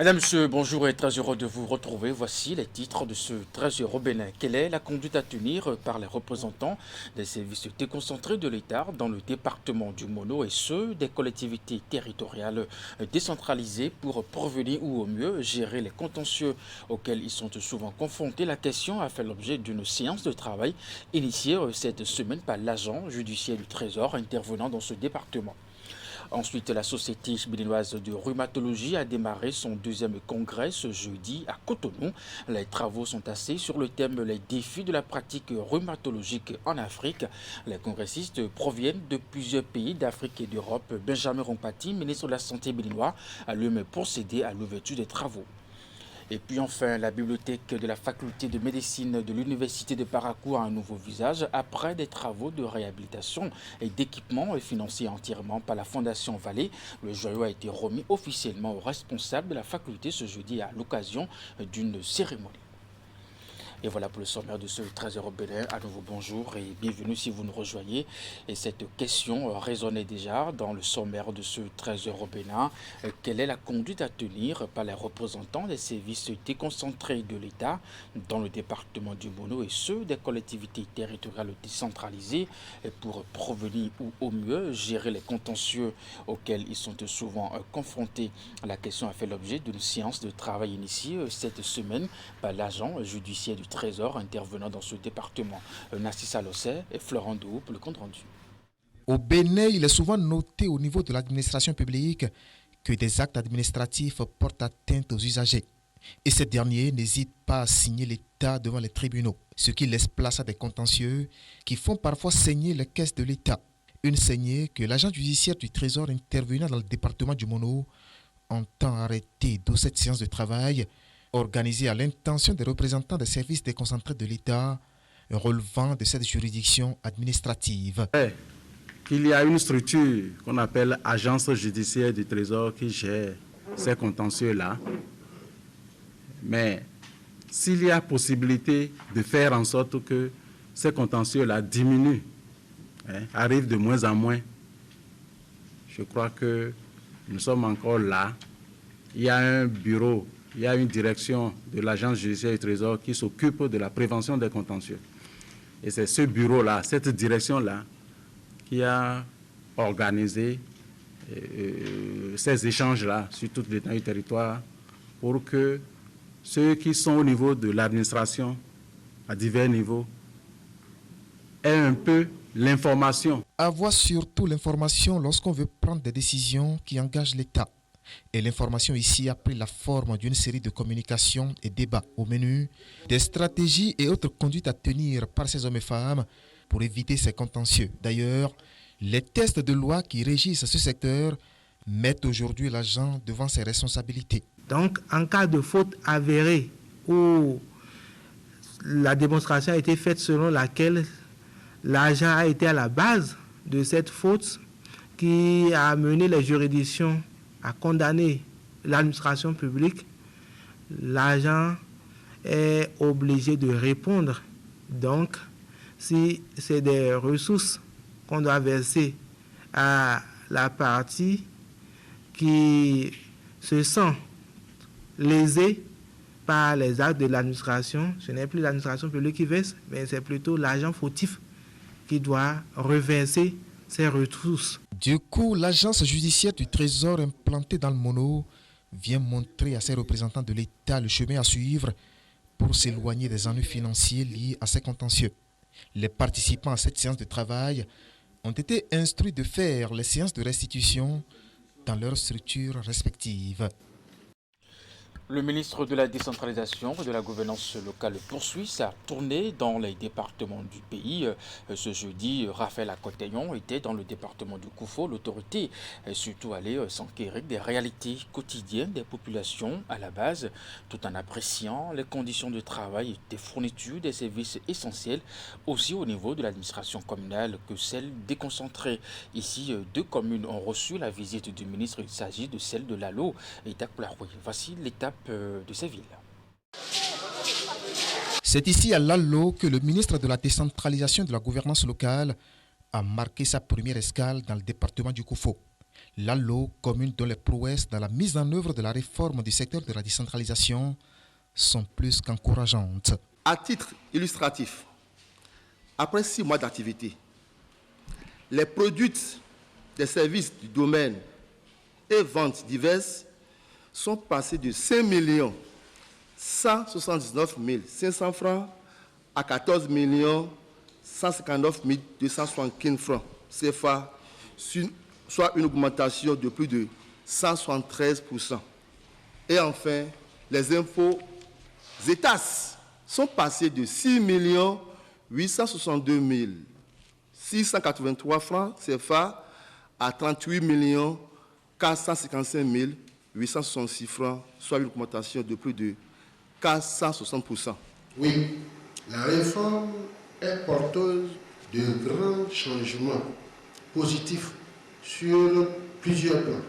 Mesdames, Messieurs, bonjour et très heureux de vous retrouver. Voici les titres de ce 13 au Bénin. Quelle est la conduite à tenir par les représentants des services déconcentrés de l'État dans le département du Mono et ceux des collectivités territoriales décentralisées pour prévenir ou au mieux gérer les contentieux auxquels ils sont souvent confrontés? La question a fait l'objet d'une séance de travail initiée cette semaine par l'agent judiciaire du Trésor intervenant dans ce département. Ensuite, la Société béninoise de rhumatologie a démarré son deuxième congrès ce jeudi à Cotonou. Les travaux sont axés sur le thème Les défis de la pratique rhumatologique en Afrique. Les congressistes proviennent de plusieurs pays d'Afrique et d'Europe. Benjamin Rompati, ministre de la Santé béninois, a lui-même procédé à l'ouverture des travaux. Et puis enfin, la bibliothèque de la faculté de médecine de l'université de Parakou a un nouveau visage après des travaux de réhabilitation et d'équipement financés entièrement par la Fondation Vallée. Le joyau a été remis officiellement aux responsables de la faculté ce jeudi à l'occasion d'une cérémonie. Et voilà pour le sommaire de ce 13h au Bénin. À nouveau bonjour et bienvenue si vous nous rejoignez. Et cette question résonnait déjà dans le sommaire de ce 13h au Bénin. Quelle est la conduite à tenir par les représentants des services déconcentrés de l'État dans le département du Mono et ceux des collectivités territoriales décentralisées pour prévenir ou au mieux gérer les contentieux auxquels ils sont souvent confrontés? La question a fait l'objet d'une séance de travail initiée cette semaine par l'agent judiciaire du Trésor intervenant dans ce département. Nassissa Losset et Florent Dou pour le compte rendu. Au Bénin, il est souvent noté au niveau de l'administration publique que des actes administratifs portent atteinte aux usagers. Et ces derniers n'hésitent pas à signer l'État devant les tribunaux, ce qui laisse place à des contentieux qui font parfois saigner les caisses de l'État. Une saignée que l'agent judiciaire du Trésor intervenant dans le département du Mono entend arrêter dans cette séance de travail organisée à l'intention des représentants des services déconcentrés de l'État relevant de cette juridiction administrative. Il y a une structure qu'on appelle Agence judiciaire du Trésor qui gère ces contentieux-là. Mais s'il y a possibilité de faire en sorte que ces contentieux-là diminuent, arrivent de moins en moins, je crois que nous sommes encore là. Il y a un bureau, il y a une direction de l'Agence judiciaire du Trésor qui s'occupe de la prévention des contentieux. Et c'est ce bureau-là, cette direction-là, qui a organisé ces échanges-là sur toute l'étendue du territoire pour que ceux qui sont au niveau de l'administration, à divers niveaux, aient un peu l'information. Avoir surtout l'information lorsqu'on veut prendre des décisions qui engagent l'État. Et l'information ici a pris la forme d'une série de communications et débats au menu, des stratégies et autres conduites à tenir par ces hommes et femmes pour éviter ces contentieux. D'ailleurs, les textes de loi qui régissent ce secteur mettent aujourd'hui l'agent devant ses responsabilités. Donc, en cas de faute avérée où la démonstration a été faite selon laquelle l'agent a été à la base de cette faute qui a amené les juridictions à condamner l'administration publique, l'agent est obligé de répondre. Donc, si c'est des ressources qu'on doit verser à la partie qui se sent lésée par les actes de l'administration, ce n'est plus l'administration publique qui verse, mais c'est plutôt l'agent fautif qui doit reverser ses ressources. Du coup, l'agence judiciaire du Trésor implantée dans le Mono vient montrer à ses représentants de l'État le chemin à suivre pour s'éloigner des ennuis financiers liés à ces contentieux. Les participants à cette séance de travail ont été instruits de faire les séances de restitution dans leurs structures respectives. Le ministre de la décentralisation et de la gouvernance locale poursuit sa tournée dans les départements du pays. Ce jeudi, Raphaël Akoteyon était dans le département du Koufo. L'autorité est surtout allée s'enquérir des réalités quotidiennes des populations à la base, tout en appréciant les conditions de travail et des fournitures des services essentiels, aussi au niveau de l'administration communale que celle déconcentrée. Ici, 2 communes ont reçu la visite du ministre. Il s'agit de celle de Lalo et d'Akplaroui. Voici l'étape de ces villes. C'est ici à Lalo que le ministre de la décentralisation et de la gouvernance locale a marqué sa première escale dans le département du Koufo. L'Allo, commune dont les prouesses dans la mise en œuvre de la réforme du secteur de la décentralisation sont plus qu'encourageantes. À titre illustratif, après 6 mois d'activité, les produits des services du domaine et ventes diverses sont passés de 5 179 500 francs à 14 159 275 francs CFA, soit une augmentation de plus de 173%. Et enfin, les impôts ETAS sont passés de 6 862 683 francs CFA à 38 455 866 francs, soit une augmentation de plus de 460%. Oui, la réforme est porteuse de grands changements positifs sur plusieurs plans,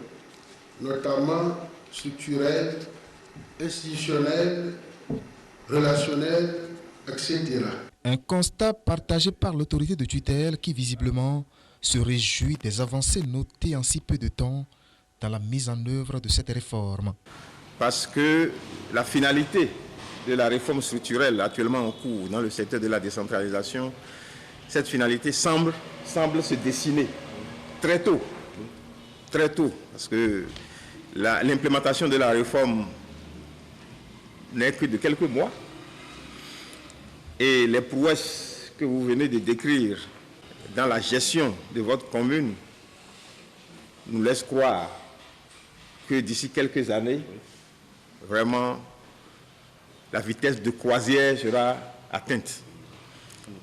notamment structurels, institutionnels, relationnels, etc. Un constat partagé par l'autorité de tutelle qui visiblement se réjouit des avancées notées en si peu de temps dans la mise en œuvre de cette réforme. Parce que la finalité de la réforme structurelle actuellement en cours dans le secteur de la décentralisation, cette finalité semble se dessiner très tôt, parce que l'implémentation de la réforme n'est que de quelques mois, et les prouesses que vous venez de décrire dans la gestion de votre commune nous laissent croire que d'ici quelques années, vraiment, la vitesse de croisière sera atteinte.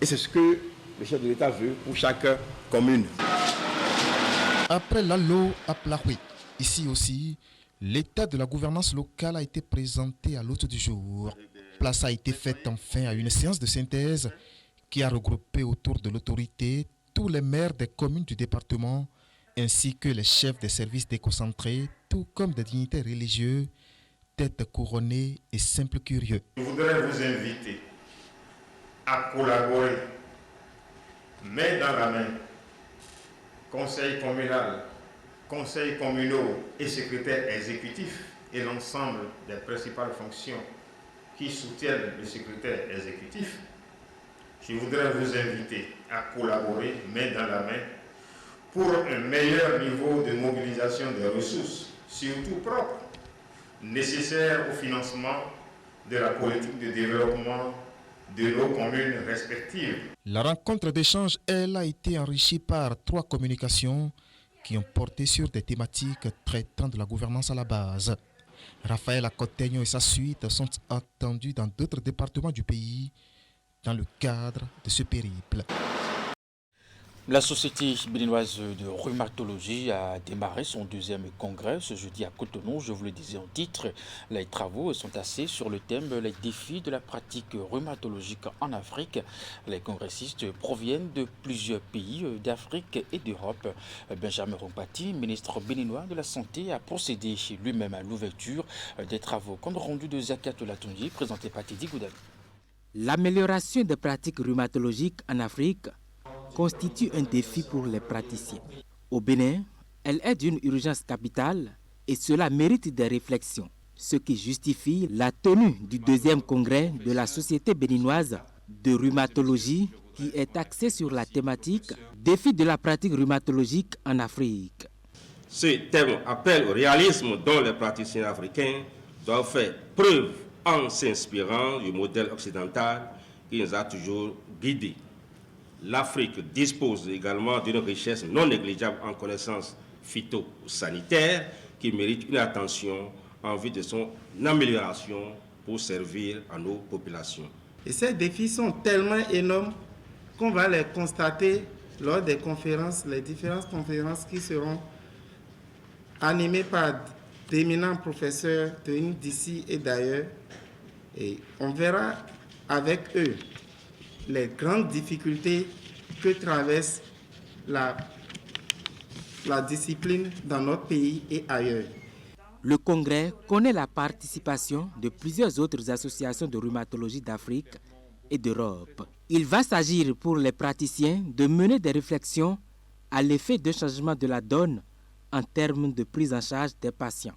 Et c'est ce que le chef de l'État veut pour chaque commune. Après l'Allo à Plahoui, ici aussi, l'état de la gouvernance locale a été présenté à l'hôte du jour. Place a été faite enfin à une séance de synthèse qui a regroupé autour de l'autorité tous les maires des communes du département ainsi que les chefs des services déconcentrés, tout comme des dignitaires religieux, têtes couronnées et simples curieux. Je voudrais vous inviter à collaborer, main dans la main, conseil communal, conseils communaux et secrétaires exécutifs et l'ensemble des principales fonctions qui soutiennent le secrétaire exécutif. Je voudrais vous inviter à collaborer, main dans la main, pour un meilleur niveau de mobilisation des ressources, surtout propres, nécessaires au financement de la politique de développement de nos communes respectives. La rencontre d'échange, elle, a été enrichie par 3 communications qui ont porté sur des thématiques traitant de la gouvernance à la base. Raphaël Acoteño et sa suite sont attendus dans d'autres départements du pays dans le cadre de ce périple. La Société béninoise de rhumatologie a démarré son 2e congrès ce jeudi à Cotonou. Je vous le disais en titre, les travaux sont axés sur le thème « Les défis de la pratique rhumatologique en Afrique ». Les congressistes proviennent de plusieurs pays d'Afrique et d'Europe. Benjamin Rompati, ministre béninois de la Santé, a procédé lui-même à l'ouverture des travaux compte rendu de Zakato Latondi, présenté par Teddy Goudal. L'amélioration des pratiques rhumatologiques en Afrique constitue un défi pour les praticiens. Au Bénin, elle est d'une urgence capitale et cela mérite des réflexions, ce qui justifie la tenue du 2e congrès de la Société béninoise de rhumatologie qui est axé sur la thématique « Défis de la pratique rhumatologique en Afrique ». Ce thème appelle au réalisme dont les praticiens africains doivent faire preuve en s'inspirant du modèle occidental qui nous a toujours guidés. L'Afrique dispose également d'une richesse non négligeable en connaissances phytosanitaires qui mérite une attention en vue de son amélioration pour servir à nos populations. Et ces défis sont tellement énormes qu'on va les constater lors des conférences, les différentes conférences qui seront animées par d'éminents professeurs venus d'ici et d'ailleurs. Et on verra avec eux les grandes difficultés que traverse la discipline dans notre pays et ailleurs. Le congrès connaît la participation de plusieurs autres associations de rhumatologie d'Afrique et d'Europe. Il va s'agir pour les praticiens de mener des réflexions à l'effet d'un changement de la donne en termes de prise en charge des patients.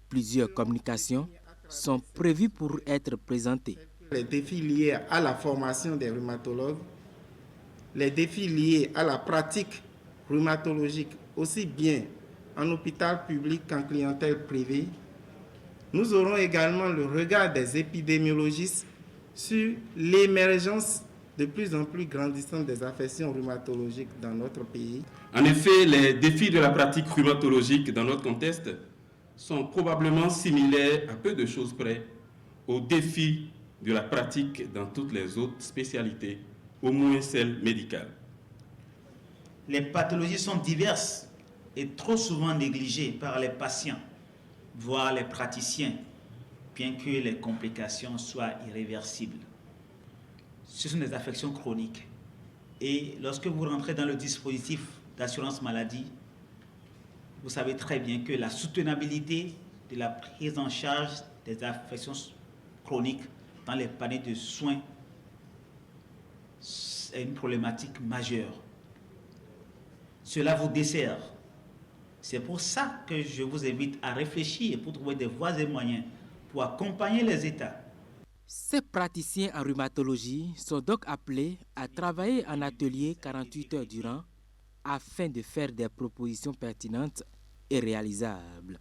Plusieurs communications sont prévues pour être présentées. Les défis liés à la formation des rhumatologues, les défis liés à la pratique rhumatologique, aussi bien en hôpital public qu'en clientèle privée. Nous aurons également le regard des épidémiologistes sur l'émergence de plus en plus grandissante des affections rhumatologiques dans notre pays. En effet, les défis de la pratique rhumatologique dans notre contexte sont probablement similaires à peu de choses près aux défis de la pratique dans toutes les autres spécialités, au moins celles médicales. Les pathologies sont diverses et trop souvent négligées par les patients, voire les praticiens, bien que les complications soient irréversibles. Ce sont des affections chroniques. Et lorsque vous rentrez dans le dispositif d'assurance maladie, vous savez très bien que la soutenabilité de la prise en charge des affections chroniques dans les paniers de soins est une problématique majeure. Cela vous dessert. C'est pour ça que je vous invite à réfléchir pour trouver des voies et moyens pour accompagner les États. Ces praticiens en rhumatologie sont donc appelés à travailler en atelier 48 heures durant afin de faire des propositions pertinentes et réalisables.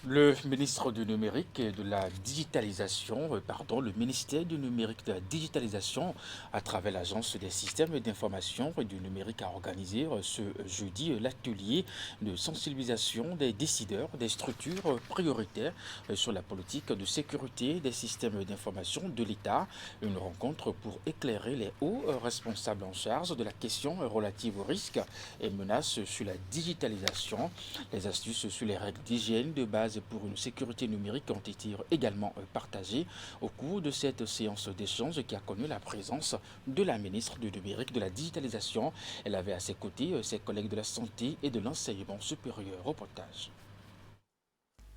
Le ministère du numérique et de la digitalisation, le ministère du numérique et de la digitalisation, à travers l'agence des systèmes d'information et du numérique, a organisé ce jeudi l'atelier de sensibilisation des décideurs des structures prioritaires sur la politique de sécurité des systèmes d'information de l'État. Une rencontre pour éclairer les hauts responsables en charge de la question relative aux risques et menaces sur la digitalisation. Les astuces sur les règles d'hygiène de base pour une sécurité numérique ont été également partagées au cours de cette séance d'échange qui a connu la présence de la ministre du numérique de la digitalisation. Elle avait à ses côtés ses collègues de la santé et de l'enseignement supérieur. Reportage.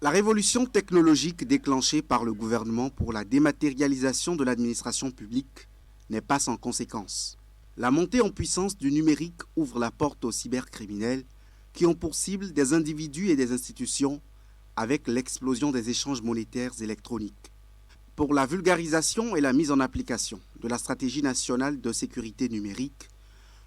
La révolution technologique déclenchée par le gouvernement pour la dématérialisation de l'administration publique n'est pas sans conséquences. La montée en puissance du numérique ouvre la porte aux cybercriminels qui ont pour cible des individus et des institutions avec l'explosion des échanges monétaires électroniques. Pour la vulgarisation et la mise en application de la stratégie nationale de sécurité numérique,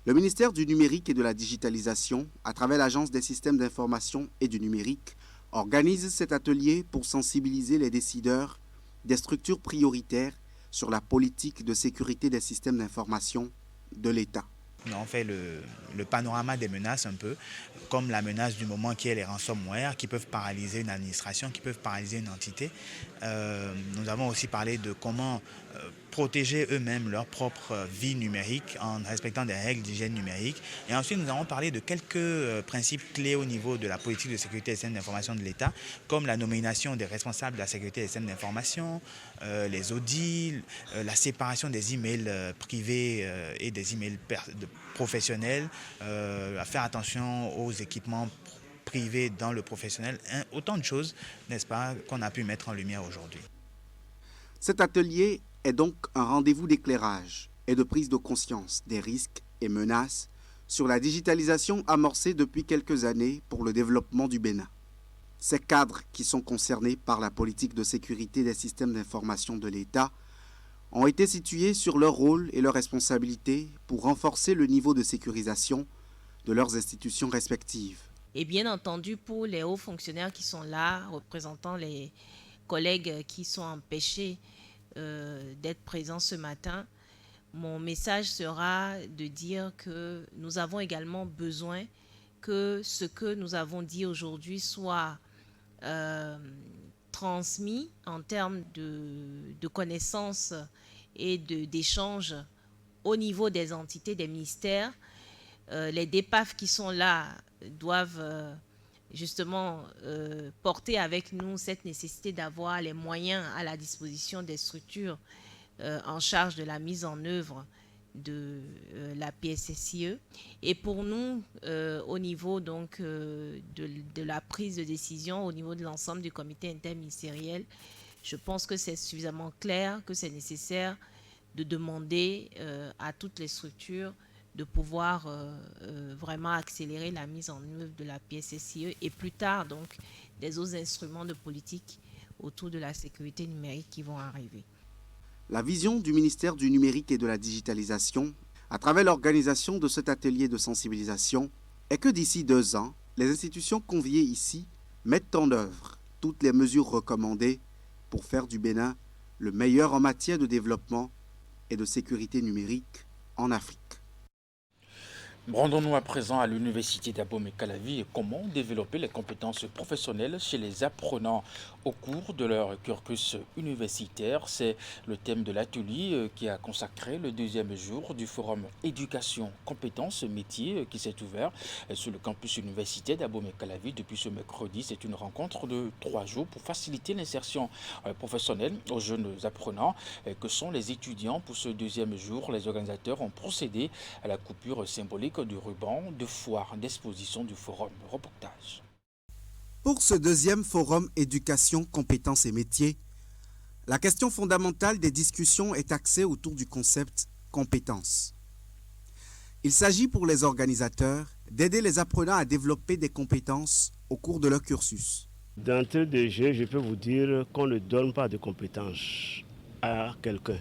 le ministère du numérique et de la digitalisation, à travers l'agence des systèmes d'information et du numérique, organise cet atelier pour sensibiliser les décideurs des structures prioritaires sur la politique de sécurité des systèmes d'information de l'État. On fait le panorama des menaces un peu, comme la menace du moment qui est les ransomware, qui peuvent paralyser une administration, qui peuvent paralyser une entité. Nous avons aussi parlé de comment protéger eux-mêmes leur propre vie numérique en respectant des règles d'hygiène numérique. Et ensuite, nous avons parlé de quelques principes clés au niveau de la politique de sécurité des systèmes d'information de l'État, comme la nomination des responsables de la sécurité des systèmes d'information, les audits, la séparation des emails privés et des emails professionnels, à faire attention aux équipements privés dans le professionnel. Autant de choses, n'est-ce pas, qu'on a pu mettre en lumière aujourd'hui. Cet atelier est donc un rendez-vous d'éclairage et de prise de conscience des risques et menaces sur la digitalisation amorcée depuis quelques années pour le développement du Bénin. Ces cadres qui sont concernés par la politique de sécurité des systèmes d'information de l'État ont été situés sur leur rôle et leurs responsabilités pour renforcer le niveau de sécurisation de leurs institutions respectives. Et bien entendu, pour les hauts fonctionnaires qui sont là, représentant les collègues qui sont empêchés d'être présents ce matin, mon message sera de dire que nous avons également besoin que ce que nous avons dit aujourd'hui soit transmis en termes de connaissances et d'échanges au niveau des entités, des ministères. Les DEPAF qui sont là doivent justement porter avec nous cette nécessité d'avoir les moyens à la disposition des structures en charge de la mise en œuvre de la PSSIE. Et pour nous, au niveau donc, de la prise de décision, au niveau de l'ensemble du comité interministériel, je pense que c'est suffisamment clair que c'est nécessaire de demander à toutes les structures de pouvoir vraiment accélérer la mise en œuvre de la PSSCE et plus tard donc des autres instruments de politique autour de la sécurité numérique qui vont arriver. La vision du ministère du Numérique et de la Digitalisation, à travers l'organisation de cet atelier de sensibilisation, est que d'ici 2 ans, les institutions conviées ici mettent en œuvre toutes les mesures recommandées pour faire du Bénin le meilleur en matière de développement et de sécurité numérique en Afrique. Rendons-nous à présent à l'université d'Abomey-Calavi et comment développer les compétences professionnelles chez les apprenants au cours de leur cursus universitaire. C'est le thème de l'atelier qui a consacré le 2e jour du forum éducation, compétences, métiers qui s'est ouvert sur le campus universitaire d'Abomey-Calavi depuis ce mercredi. C'est une rencontre de 3 jours pour faciliter l'insertion professionnelle aux jeunes apprenants que sont les étudiants. Pour ce 2e jour, les organisateurs ont procédé à la coupure symbolique du ruban de foire d'exposition du forum. Reportage. Pour ce 2e forum éducation, compétences et métiers, la question fondamentale des discussions est axée autour du concept compétences. Il s'agit pour les organisateurs d'aider les apprenants à développer des compétences au cours de leur cursus. D'entrée de jeu, je peux vous dire qu'on ne donne pas de compétences à quelqu'un,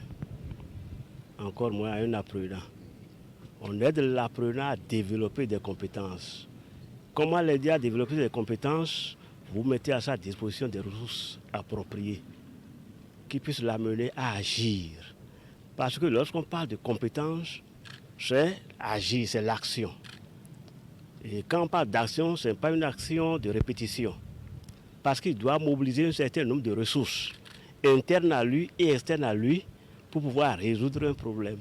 encore moins à un apprenant. On aide l'apprenant à développer des compétences. Comment l'aider à développer des compétences? Vous mettez à sa disposition des ressources appropriées qui puissent l'amener à agir. Parce que lorsqu'on parle de compétences, c'est agir, c'est l'action. Et quand on parle d'action, ce n'est pas une action de répétition. Parce qu'il doit mobiliser un certain nombre de ressources internes à lui et externes à lui pour pouvoir résoudre un problème.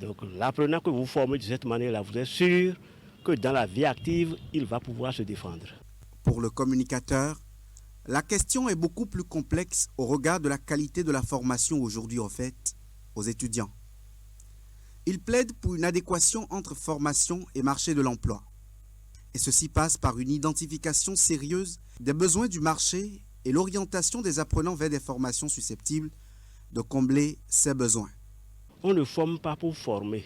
Donc l'apprenant que vous formez de cette manière-là, vous êtes sûr que dans la vie active, il va pouvoir se défendre. Pour le communicateur, la question est beaucoup plus complexe au regard de la qualité de la formation aujourd'hui offerte aux étudiants. Il plaide pour une adéquation entre formation et marché de l'emploi. Et ceci passe par une identification sérieuse des besoins du marché et l'orientation des apprenants vers des formations susceptibles de combler ces besoins. On ne forme pas pour former.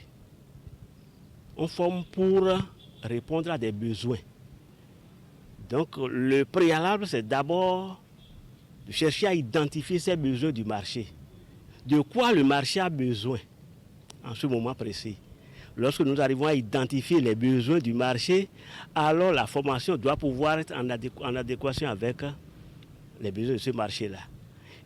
On forme pour répondre à des besoins. Donc le préalable, c'est d'abord de chercher à identifier ces besoins du marché. De quoi le marché a besoin en ce moment précis. Lorsque nous arrivons à identifier les besoins du marché, alors la formation doit pouvoir être en adéquation avec les besoins de ce marché-là.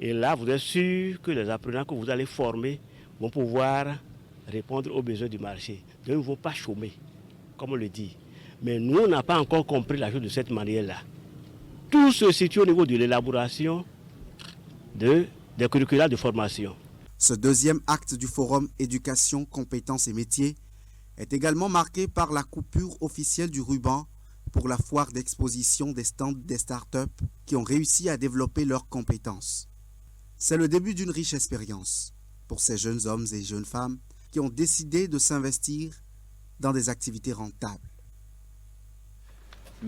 Et là, vous êtes sûr que les apprenants que vous allez former vont pouvoir répondre aux besoins du marché. Donc, ils ne vont pas chômer, comme on le dit. Mais nous, on n'a pas encore compris la chose de cette manière-là. Tout se situe au niveau de l'élaboration des curricula de formation. Ce 2e acte du forum éducation, compétences et métiers est également marqué par la coupure officielle du ruban pour la foire d'exposition des stands des startups qui ont réussi à développer leurs compétences. C'est le début d'une riche expérience pour ces jeunes hommes et jeunes femmes qui ont décidé de s'investir dans des activités rentables.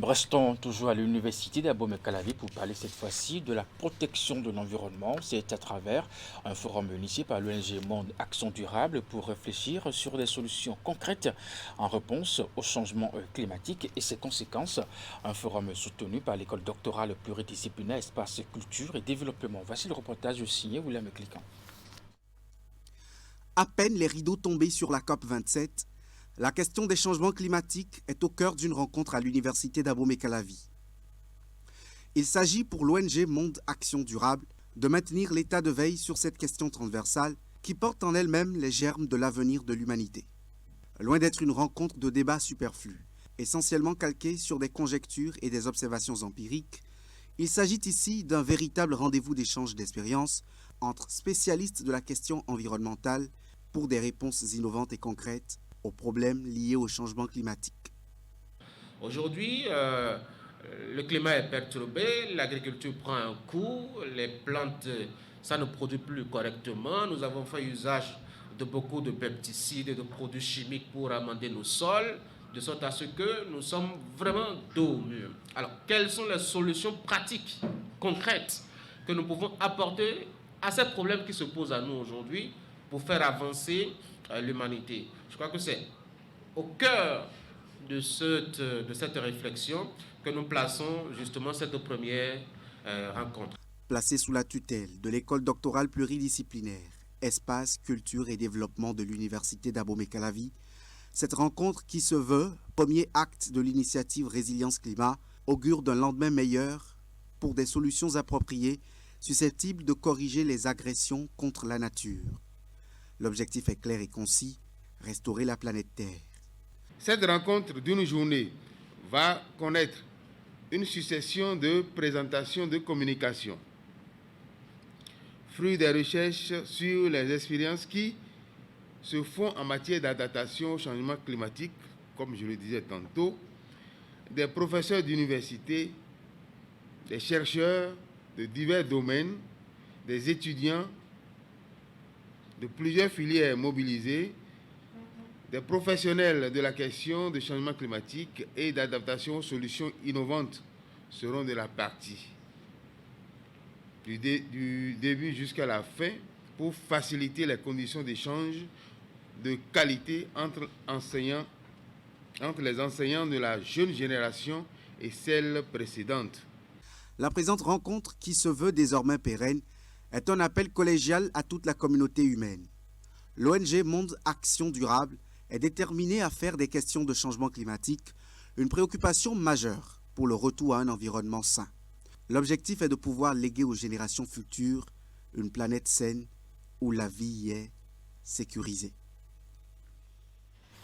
Restons toujours à l'université d'Abomey-Calavi pour parler cette fois-ci de la protection de l'environnement. C'est à travers un forum initié par l'ONG Monde Action Durable pour réfléchir sur des solutions concrètes en réponse au changement climatique et ses conséquences. Un forum soutenu par l'école doctorale pluridisciplinaire Espace Culture et Développement. Voici le reportage signé William Cliquant. À peine les rideaux tombés sur la COP27, la question des changements climatiques est au cœur d'une rencontre à l'université d'Abomey-Calavi. Il s'agit pour l'ONG Monde Action Durable de maintenir l'état de veille sur cette question transversale qui porte en elle-même les germes de l'avenir de l'humanité. Loin d'être une rencontre de débats superflus, essentiellement calquée sur des conjectures et des observations empiriques, il s'agit ici d'un véritable rendez-vous d'échange d'expériences entre spécialistes de la question environnementale pour des réponses innovantes et concrètes aux problèmes liés au changement climatique. Aujourd'hui, le climat est perturbé, l'agriculture prend un coup, les plantes, ça ne produit plus correctement. Nous avons fait usage de beaucoup de pesticides et de produits chimiques pour amender nos sols, de sorte à ce que nous sommes vraiment dos au mur. Alors, quelles sont les solutions pratiques, concrètes, que nous pouvons apporter à ces problèmes qui se posent à nous aujourd'hui pour faire avancer l'humanité? Je crois que c'est au cœur de cette réflexion que nous plaçons justement cette première rencontre. Placée sous la tutelle de l'école doctorale pluridisciplinaire, Espace, Culture et Développement de l'Université d'Abomey-Calavi, cette rencontre qui se veut premier acte de l'initiative Résilience Climat augure d'un lendemain meilleur pour des solutions appropriées susceptibles de corriger les agressions contre la nature. L'objectif est clair et concis, restaurer la planète Terre. Cette rencontre d'une journée va connaître une succession de présentations de communication, fruit des recherches sur les expériences qui se font en matière d'adaptation au changement climatique, comme je le disais tantôt, des professeurs d'université, des chercheurs de divers domaines, des étudiants de plusieurs filières mobilisées, des professionnels de la question du changement climatique et d'adaptation aux solutions innovantes seront de la partie, du début jusqu'à la fin, pour faciliter les conditions d'échange de qualité entre les enseignants de la jeune génération et celle précédente. La présente rencontre, qui se veut désormais pérenne, est un appel collégial à toute la communauté humaine. L'ONG Monde Action Durable est déterminée à faire des questions de changement climatique une préoccupation majeure pour le retour à un environnement sain. L'objectif est de pouvoir léguer aux générations futures une planète saine où la vie y est sécurisée.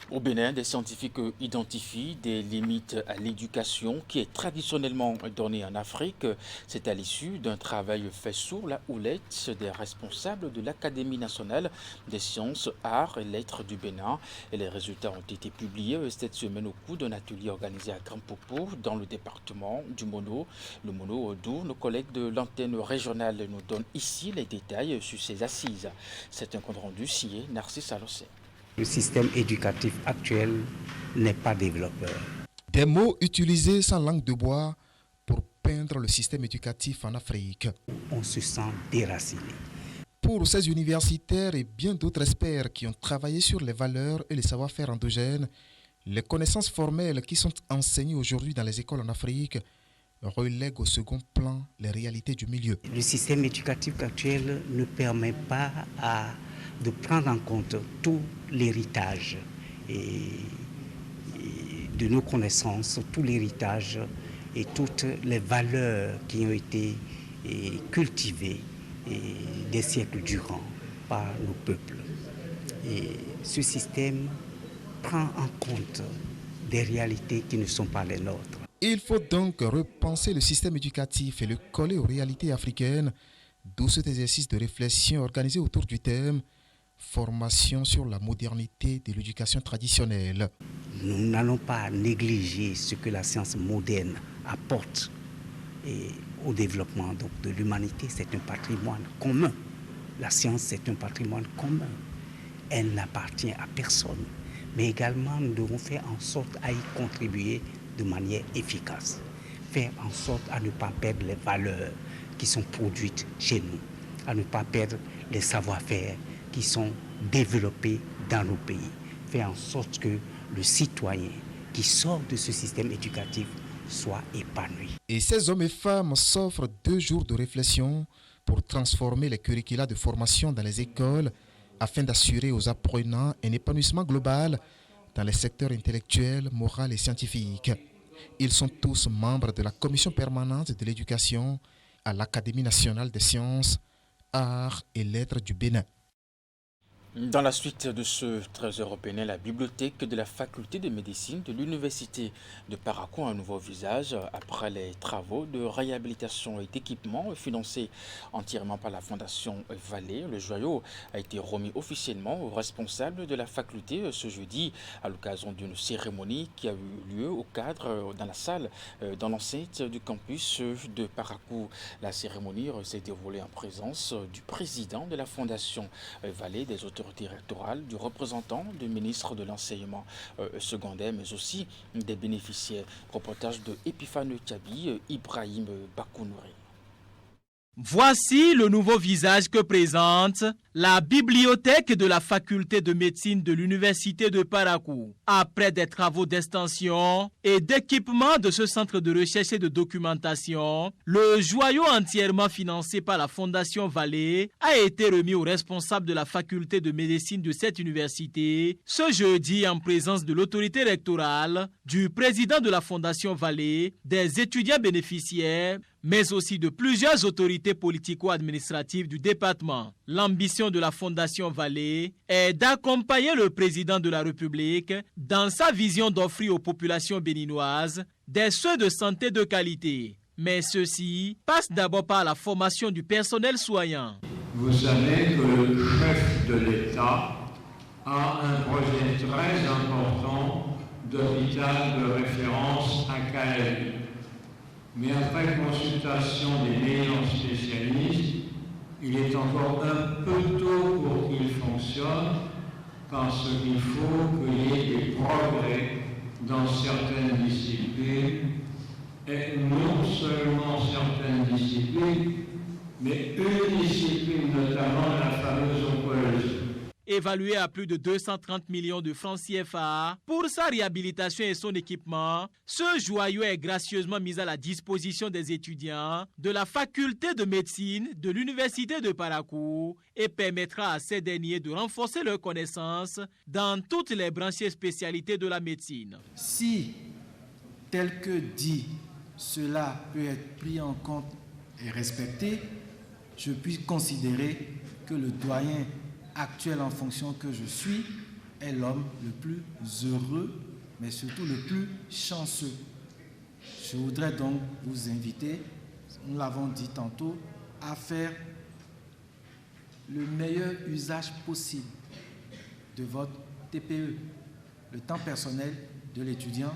Au Bénin, des scientifiques identifient des limites à l'éducation qui est traditionnellement donnée en Afrique. C'est à l'issue d'un travail fait sous la houlette des responsables de l'Académie nationale des sciences, arts et lettres du Bénin. Et les résultats ont été publiés cette semaine au cours d'un atelier organisé à Grand Popo dans le département du Mono. Le Mono, d'où nos collègues de l'antenne régionale nous donnent ici les détails sur ces assises. C'est un compte rendu signé Narcisse Alossé. Le système éducatif actuel n'est pas développeur. Des mots utilisés sans langue de bois pour peindre le système éducatif en Afrique. On se sent déraciné. Pour ces universitaires et bien d'autres experts qui ont travaillé sur les valeurs et les savoir-faire endogènes, les connaissances formelles qui sont enseignées aujourd'hui dans les écoles en Afrique relèguent au second plan les réalités du milieu. Le système éducatif actuel ne permet pas de prendre en compte tout l'héritage de nos connaissances, tout l'héritage et toutes les valeurs qui ont été cultivées des siècles durant par nos peuples. Et ce système prend en compte des réalités qui ne sont pas les nôtres. Il faut donc repenser le système éducatif et le coller aux réalités africaines, d'où cet exercice de réflexion organisé autour du thème formation sur la modernité de l'éducation traditionnelle. Nous n'allons pas négliger ce que la science moderne apporte au développement de l'humanité. C'est un patrimoine commun. La science, c'est un patrimoine commun. Elle n'appartient à personne. Mais également, nous devons faire en sorte à y contribuer de manière efficace. Faire en sorte à ne pas perdre les valeurs qui sont produites chez nous, à ne pas perdre les savoir-faire qui sont développés dans nos pays. Faire en sorte que le citoyen qui sort de ce système éducatif soit épanoui. Et ces hommes et femmes s'offrent 2 jours de réflexion pour transformer les curricula de formation dans les écoles afin d'assurer aux apprenants un épanouissement global dans les secteurs intellectuels, moral et scientifiques. Ils sont tous membres de la commission permanente de l'éducation à l'Académie nationale des sciences, arts et lettres du Bénin. Dans la suite de ce trésor européen, la bibliothèque de la faculté de médecine de l'université de Parakou a un nouveau visage après les travaux de réhabilitation et d'équipement financés entièrement par la Fondation Vallée. Le joyau a été remis officiellement aux responsables de la faculté ce jeudi à l'occasion d'une cérémonie qui a eu lieu au cadre dans la salle dans l'enceinte du campus de Parakou. La cérémonie s'est déroulée en présence du président de la Fondation Vallée, des autorités rectorales, du représentant du ministre de l'enseignement secondaire, mais aussi des bénéficiaires. Reportage de Epiphane Tchabi, Ibrahim Bakounouri. Voici le nouveau visage que présente la bibliothèque de la faculté de médecine de l'université de Parakou. Après des travaux d'extension et d'équipement de ce centre de recherche et de documentation, le joyau entièrement financé par la Fondation Vallée a été remis aux responsables de la faculté de médecine de cette université ce jeudi en présence de l'autorité rectorale, du président de la Fondation Vallée, des étudiants bénéficiaires, mais aussi de plusieurs autorités politico-administratives du département. L'ambition de la Fondation Vallée est d'accompagner le président de la République dans sa vision d'offrir aux populations béninoises des soins de santé de qualité. Mais ceci passe d'abord par la formation du personnel soignant. Vous savez que le chef de l'État a un projet très important d'hôpital de référence à Calavi. Mais après consultation des meilleurs spécialistes, il est encore un peu tôt pour qu'il fonctionne, parce qu'il faut qu'il y ait des progrès dans certaines disciplines, et non seulement certaines disciplines, mais une discipline, notamment la fameuse oncologie. Évalué à plus de 230 millions de francs CFA pour sa réhabilitation et son équipement, ce joyau est gracieusement mis à la disposition des étudiants de la faculté de médecine de l'université de Parakou et permettra à ces derniers de renforcer leurs connaissances dans toutes les branches et spécialités de la médecine. Si, tel que dit, cela peut être pris en compte et respecté, je puis considérer que le doyen actuel en fonction que je suis est l'homme le plus heureux, mais surtout le plus chanceux. Je voudrais donc vous inviter, nous l'avons dit tantôt, à faire le meilleur usage possible de votre TPE, le temps personnel de l'étudiant.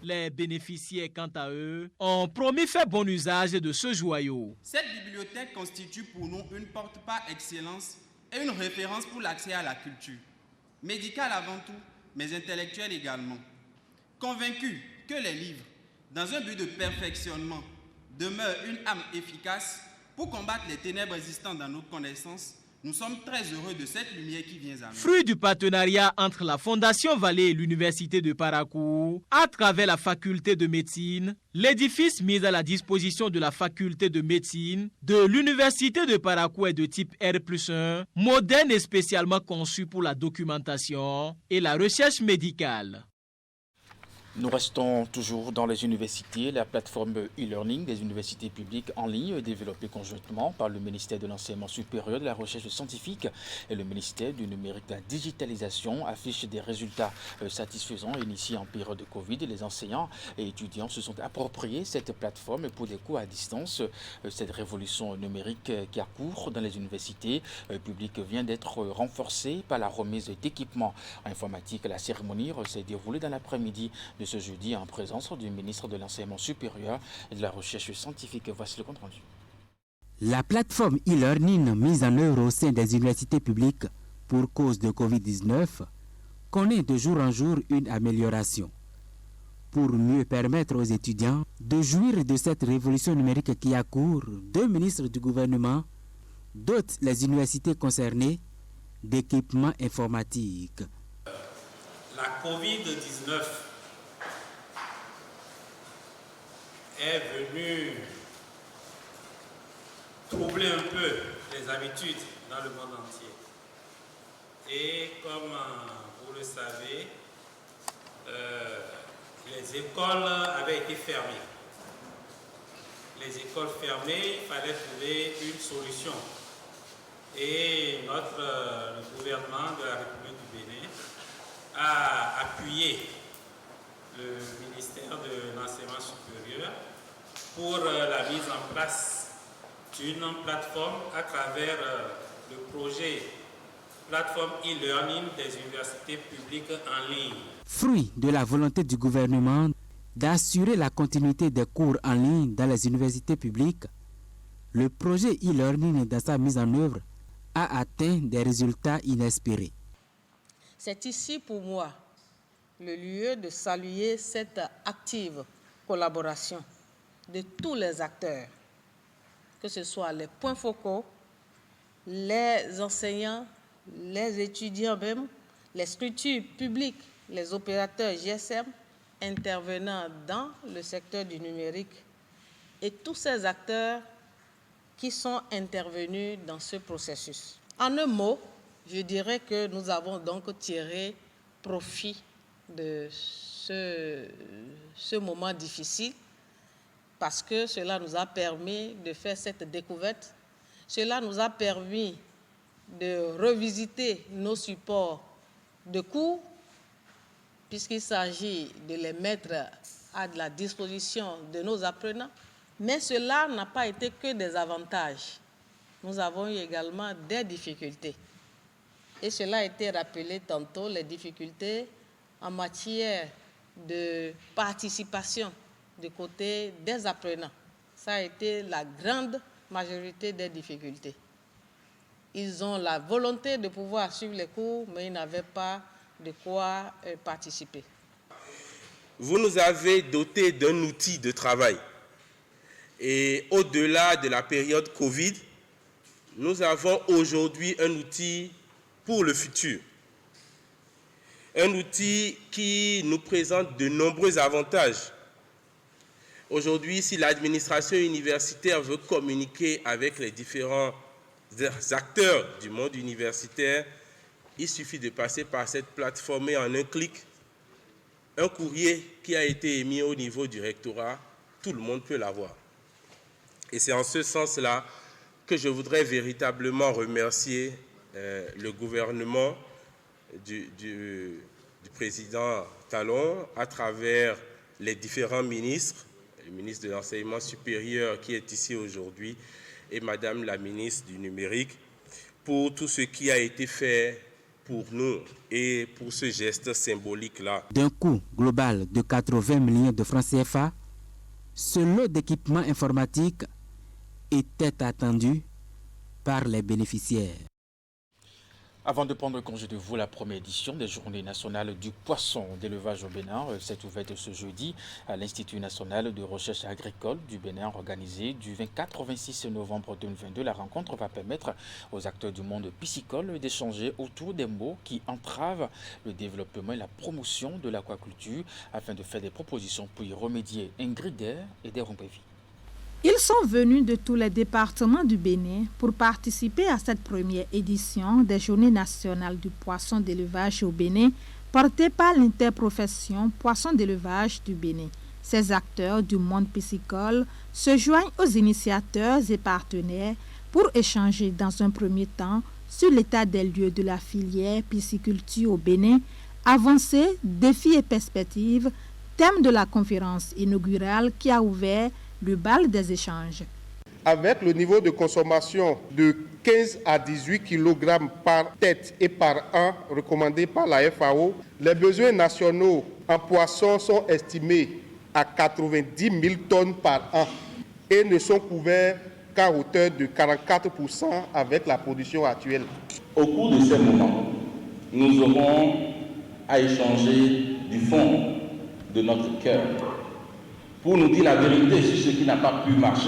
Les bénéficiaires, quant à eux, ont promis faire bon usage de ce joyau. Cette bibliothèque constitue pour nous une porte par excellence et une référence pour l'accès à la culture, médicale avant tout, mais intellectuelle également. Convaincu que les livres, dans un but de perfectionnement, demeurent une arme efficace pour combattre les ténèbres existantes dans nos connaissances, nous sommes très heureux de cette lumière qui vient à nous. Fruit du partenariat entre la Fondation Vallée et l'Université de Parakou, à travers la faculté de médecine, l'édifice mis à la disposition de la faculté de médecine de l'Université de Parakou est de type R+1, moderne et spécialement conçu pour la documentation et la recherche médicale. Nous restons toujours dans les universités. La plateforme e-learning des universités publiques en ligne est développée conjointement par le ministère de l'Enseignement supérieur, de la Recherche scientifique et le ministère du Numérique et de la Digitalisation affiche des résultats satisfaisants initiés en période de Covid. Les enseignants et étudiants se sont appropriés cette plateforme pour des cours à distance. Cette révolution numérique qui a cours dans les universités publiques vient d'être renforcée par la remise d'équipements informatiques. La cérémonie s'est déroulée dans l'après-midi de ce jeudi en présence du ministre de l'Enseignement supérieur et de la Recherche scientifique. Voici le compte rendu. La plateforme e-learning mise en œuvre au sein des universités publiques pour cause de Covid-19 connaît de jour en jour une amélioration. Pour mieux permettre aux étudiants de jouir de cette révolution numérique qui a cours, deux ministres du gouvernement dotent les universités concernées d'équipements informatiques. La Covid-19 est venue troubler un peu les habitudes dans le monde entier. Et comme vous le savez, les écoles avaient été fermées. Les écoles fermées, il fallait trouver une solution. Et le gouvernement de la République du Bénin a appuyé le ministère de l'Enseignement supérieur pour la mise en place d'une plateforme à travers le projet plateforme e-learning des universités publiques en ligne. Fruit de la volonté du gouvernement d'assurer la continuité des cours en ligne dans les universités publiques, le projet e-learning dans sa mise en œuvre a atteint des résultats inespérés. C'est ici pour moi le lieu de saluer cette active collaboration de tous les acteurs, que ce soit les points focaux, les enseignants, les étudiants même, les structures publiques, les opérateurs GSM intervenant dans le secteur du numérique et tous ces acteurs qui sont intervenus dans ce processus. En un mot, je dirais que nous avons donc tiré profit de ce moment difficile parce que cela nous a permis de faire cette découverte. Cela nous a permis de revisiter nos supports de cours puisqu'il s'agit de les mettre à la disposition de nos apprenants. Mais cela n'a pas été que des avantages. Nous avons eu également des difficultés. Et cela a été rappelé tantôt, les difficultés en matière de participation du côté des apprenants. Ça a été la grande majorité des difficultés. Ils ont la volonté de pouvoir suivre les cours, mais ils n'avaient pas de quoi participer. Vous nous avez doté d'un outil de travail. Et au-delà de la période Covid, nous avons aujourd'hui un outil pour le futur. Un outil qui nous présente de nombreux avantages. Aujourd'hui, si l'administration universitaire veut communiquer avec les différents acteurs du monde universitaire, il suffit de passer par cette plateforme et en un clic, un courrier qui a été émis au niveau du rectorat, tout le monde peut l'avoir. Et c'est en ce sens-là que je voudrais véritablement remercier le gouvernement du président Talon à travers les différents ministres, le ministre de l'Enseignement supérieur qui est ici aujourd'hui et Madame la ministre du Numérique, pour tout ce qui a été fait pour nous et pour ce geste symbolique-là. D'un coût global de 80 millions de francs CFA, ce lot d'équipements informatiques était attendu par les bénéficiaires. Avant de prendre congé de vous, la première édition des Journées nationales du poisson d'élevage au Bénin s'est ouverte ce jeudi à l'Institut national de recherche agricole du Bénin, organisé du 24 au 26 novembre 2022. La rencontre va permettre aux acteurs du monde piscicole d'échanger autour des mots qui entravent le développement et la promotion de l'aquaculture afin de faire des propositions pour y remédier. Ingrid et des Rompévis. Ils sont venus de tous les départements du Bénin pour participer à cette première édition des Journées nationales du poisson d'élevage au Bénin, portée par l'interprofession Poisson d'élevage du Bénin. Ces acteurs du monde piscicole se joignent aux initiateurs et partenaires pour échanger dans un premier temps sur l'état des lieux de la filière pisciculture au Bénin, avancées, défis et perspectives, thème de la conférence inaugurale qui a ouvert le bal des échanges. Avec le niveau de consommation de 15 à 18 kg par tête et par an recommandé par la FAO, les besoins nationaux en poissons sont estimés à 90 000 tonnes par an et ne sont couverts qu'à hauteur de 44% avec la production actuelle. Au cours de ces moments, nous aurons à échanger du fond de notre cœur pour nous dire la vérité sur ce qui n'a pas pu marcher,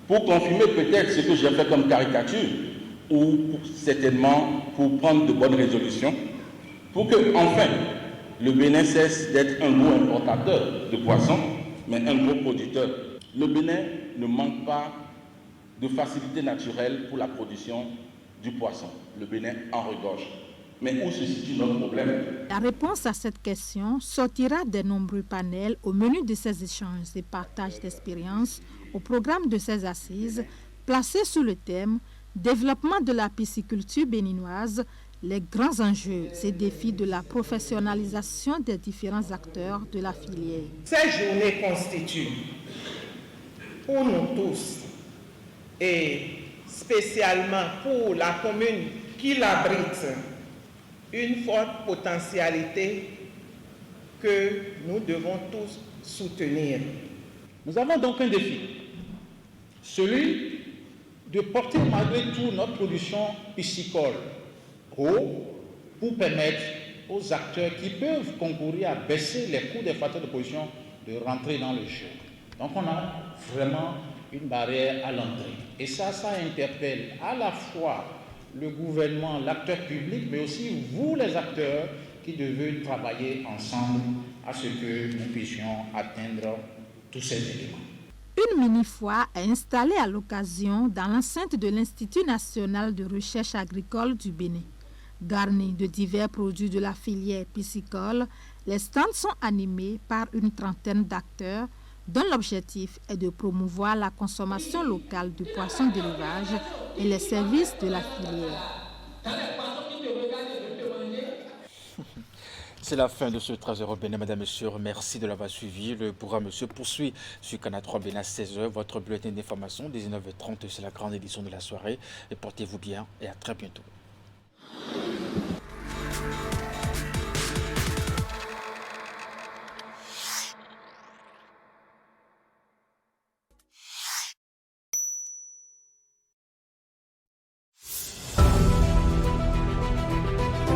pour confirmer peut-être ce que j'ai fait comme caricature, ou certainement pour prendre de bonnes résolutions, pour que, enfin, le Bénin cesse d'être un gros importateur de poissons, mais un gros producteur. Le Bénin ne manque pas de facilité naturelle pour la production du poisson. Le Bénin en regorge. Mais où se situe notre problème? La réponse à cette question sortira des nombreux panels au menu de ces échanges et partages d'expériences au programme de ces assises placées sous le thème « Développement de la pisciculture béninoise, les grands enjeux et défis de la professionnalisation des différents acteurs de la filière ». Ces journées constituent pour nous tous et spécialement pour la commune qui l'abrite une forte potentialité que nous devons tous soutenir. Nous avons donc un défi, celui de porter malgré tout notre production piscicole haut pour permettre aux acteurs qui peuvent concourir à baisser les coûts des facteurs de production de rentrer dans le jeu. Donc on a vraiment une barrière à l'entrée. Et ça interpelle à la fois le gouvernement, l'acteur public, mais aussi vous les acteurs qui devez travailler ensemble à ce que nous puissions atteindre tous ces éléments. Une mini-foire est installée à l'occasion dans l'enceinte de l'Institut national de recherche agricole du Bénin. Garnis de divers produits de la filière piscicole, les stands sont animés par une trentaine d'acteurs dont l'objectif est de promouvoir la consommation locale du poisson d'élevage et les services de la filière. C'est la fin de ce 13h Bénin, mesdames et messieurs. Merci de l'avoir suivi. Le programme se poursuit sur Canal 3 Bénin à 16h. Votre bulletin d'information, 19h30, c'est la grande édition de la soirée. Et portez-vous bien et à très bientôt.